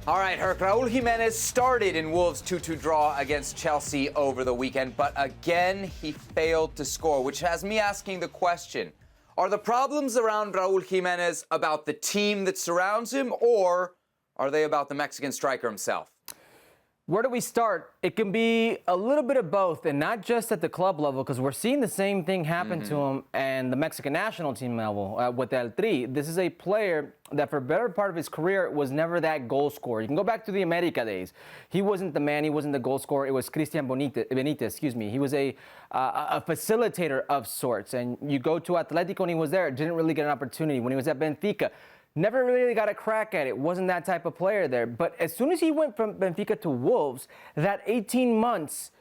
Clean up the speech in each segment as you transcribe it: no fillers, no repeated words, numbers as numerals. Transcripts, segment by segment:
All right, Herc, Raul Jimenez started in Wolves' 2-2 draw against Chelsea over the weekend, but again, he failed to score, which has me asking the question, are the problems around Raul Jimenez about the team that surrounds him, or are they about the Mexican striker himself? Where do we start? It can be a little bit of both, and not just at the club level, because we're seeing the same thing happen to him and the Mexican national team level with El Tri. This is a player that for a better part of his career was never that goal scorer. You can go back to the America days. He wasn't the man. He wasn't the goal scorer. It was Cristian Benitez. He was a facilitator of sorts. And you go to Atletico and he was there. Didn't really get an opportunity. When he was at Benfica, never really got a crack at it. Wasn't that type of player there. But as soon as he went from Benfica to Wolves, that 18 months,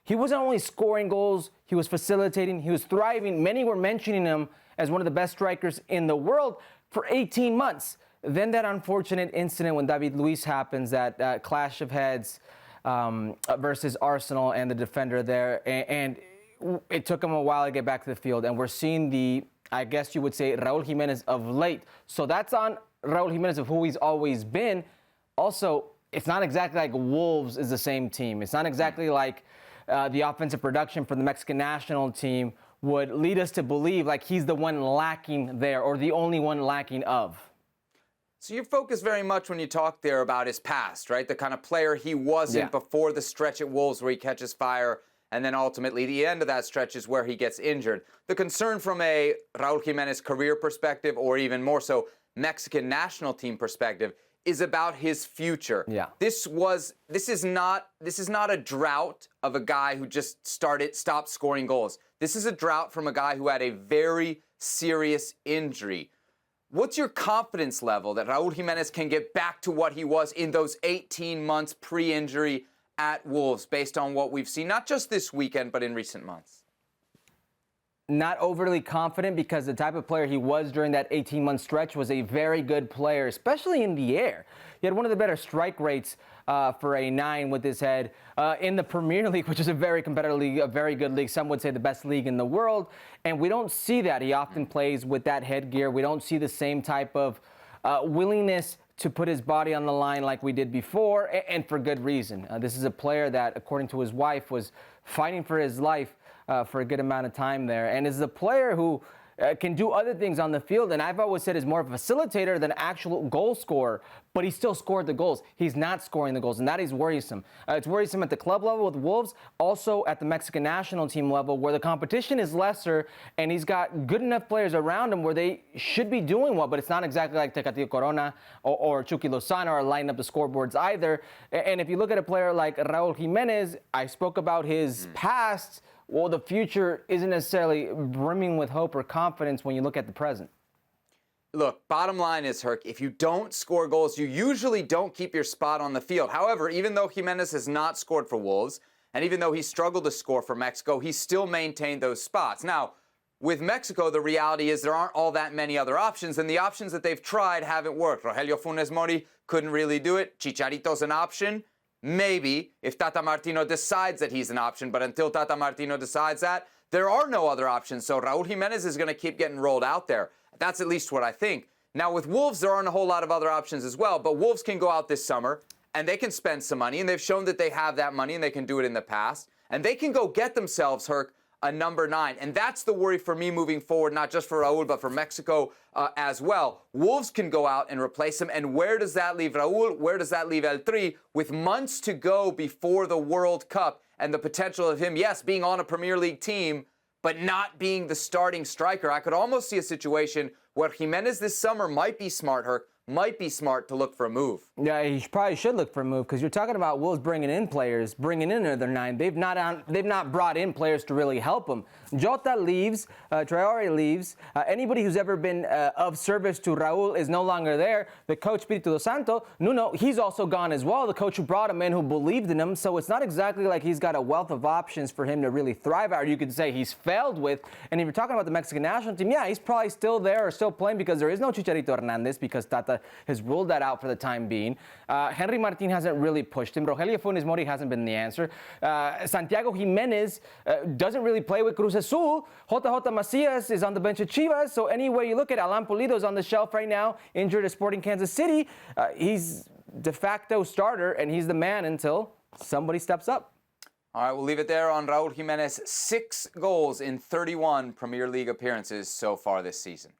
he wasn't only scoring goals, he was facilitating, he was thriving. Many were mentioning him as one of the best strikers in the world for 18 months. Then that unfortunate incident when David Luiz happens, that clash of heads versus Arsenal and the defender there. And it took him a while to get back to the field. And we're seeing the, I guess you would say, Raul Jimenez of late. So that's on Raul Jimenez of who he's always been. Also, it's not exactly like Wolves is the same team. It's not exactly like the offensive production for the Mexican national team would lead us to believe like he's the one lacking there or the only one lacking of. So you focus very much when you talk there about his past, right? The kind of player he wasn't before the stretch at Wolves where he catches fire. And then ultimately, the end of that stretch is where he gets injured. The concern from a Raul Jimenez career perspective, or even more so, Mexican national team perspective, is about his future. Yeah. This is not a drought of a guy who just stopped scoring goals. This is a drought from a guy who had a very serious injury. What's your confidence level that Raul Jimenez can get back to what he was in those 18 months pre-injury at Wolves, based on what we've seen, not just this weekend, but in recent months? Not overly confident, because the type of player he was during that 18-month stretch was a very good player, especially in the air. He had one of the better strike rates for a 9 with his head in the Premier League, which is a very competitive league, a very good league. Some would say the best league in the world. And we don't see that. He often plays with that headgear. We don't see the same type of willingness to put his body on the line like we did before, and for good reason. This is a player that, according to his wife, was fighting for his life for a good amount of time there, and is a player who can do other things on the field, and I've always said is more of a facilitator than actual goal scorer, but he still scored the goals. He's not scoring the goals, and that is worrisome. It's worrisome at the club level with Wolves, also at the Mexican national team level, where the competition is lesser, and he's got good enough players around him where they should be doing well, but it's not exactly like Tecatito Corona or Chucky Lozano are lining up the scoreboards either. And if you look at a player like Raul Jimenez, I spoke about his past. Well, the future isn't necessarily brimming with hope or confidence when you look at the present. Look, bottom line is, Herc, if you don't score goals, you usually don't keep your spot on the field. However, even though Jimenez has not scored for Wolves, and even though he struggled to score for Mexico, he still maintained those spots. Now, with Mexico, the reality is there aren't all that many other options, and the options that they've tried haven't worked. Rogelio Funes Mori couldn't really do it. Chicharito's an option. Maybe, if Tata Martino decides that he's an option, but until Tata Martino decides that, there are no other options. So Raul Jimenez is going to keep getting rolled out there. That's at least what I think. Now, with Wolves, there aren't a whole lot of other options as well, but Wolves can go out this summer, and they can spend some money, and they've shown that they have that money, and they can do it in the past, and they can go get themselves, Herc, a number 9. And that's the worry for me moving forward, not just for Raul, but for Mexico as well. Wolves can go out and replace him. And where does that leave Raul? Where does that leave El Tri? With months to go before the World Cup and the potential of him, yes, being on a Premier League team, but not being the starting striker, I could almost see a situation where Jimenez this summer might be smart, Herc, might be smart to look for a move. Yeah, he probably should look for a move, because you're talking about Wolves bringing in players, bringing in another 9. They've not brought in players to really help them. Jota leaves, Traore leaves. Anybody who's ever been of service to Raul is no longer there. The coach, Espiritu Santo, Nuno, he's also gone as well. The coach who brought him in, who believed in him. So it's not exactly like he's got a wealth of options for him to really thrive at, or you could say he's failed with. And if you're talking about the Mexican national team, yeah, he's probably still there or still playing, because there is no Chicharito Hernandez, because Tata has ruled that out for the time being. Henry Martin hasn't really pushed him. Rogelio Funes Mori hasn't been the answer. Santiago Jimenez doesn't really play with Cruz Azul. JJ Macias is on the bench at Chivas. So any way you look at it, Alan Pulido's on the shelf right now, injured at Sporting Kansas City. He's de facto starter, and he's the man until somebody steps up. All right, we'll leave it there on Raul Jimenez. 6 goals in 31 Premier League appearances so far this season.